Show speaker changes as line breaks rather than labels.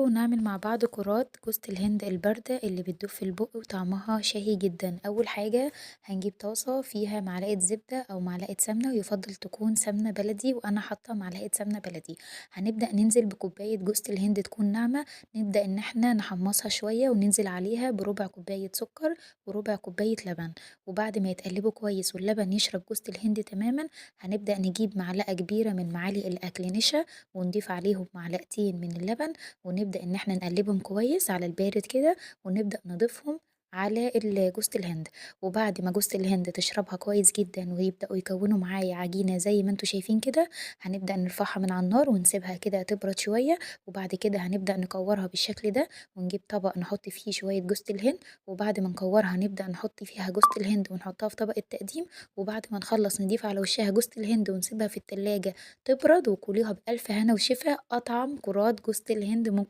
تعالوا نعمل مع بعض كرات جوزة الهند الباردة اللي بتدوب في البق وطعمها شهي جدا. أول حاجة هنجيب طاسة فيها معلقة زبدة أو معلقة سمنة ويفضل تكون سمنة بلدي وأنا حاطة معلقة سمنة بلدي. هنبدأ ننزل بكوباية جوزة الهند تكون ناعمة، نبدأ ان احنا نحمصها شوية وننزل عليها بربع كوباية سكر وربع كوباية لبن. وبعد ما يتقلبوا كويس واللبن يشرب جوزة الهند تماما هنبدأ نجيب معلقة كبيرة من معالق الأكل نشا ونضيف عليهم معلقتين من اللبن، ونبدأ إن احنا نقلبهم كويس على البارد كده، ونبدأ نضيفهم على جوزة الهند. وبعد ما جوزة الهند تشربها كويس جدا ويبدأوا يكونوا معايا عجينة زي ما انتوا شايفين كده، هنبدأ نرفعها من على النار ونسيبها كده تبرد شوية. وبعد كده هنبدأ نكورها بالشكل ده ونجيب طبق نحط فيه شوية جوزة الهند. وبعد ما نكورها نبدأ نحط فيها جوزة الهند ونحطها في طبق التقديم. وبعد ما نخلص نضيف على وشها جوزة الهند ونسيبها في التلاجة تبرد، وكليها بألف هنا وشفا. أطعم كرات جوزة الهند ممكن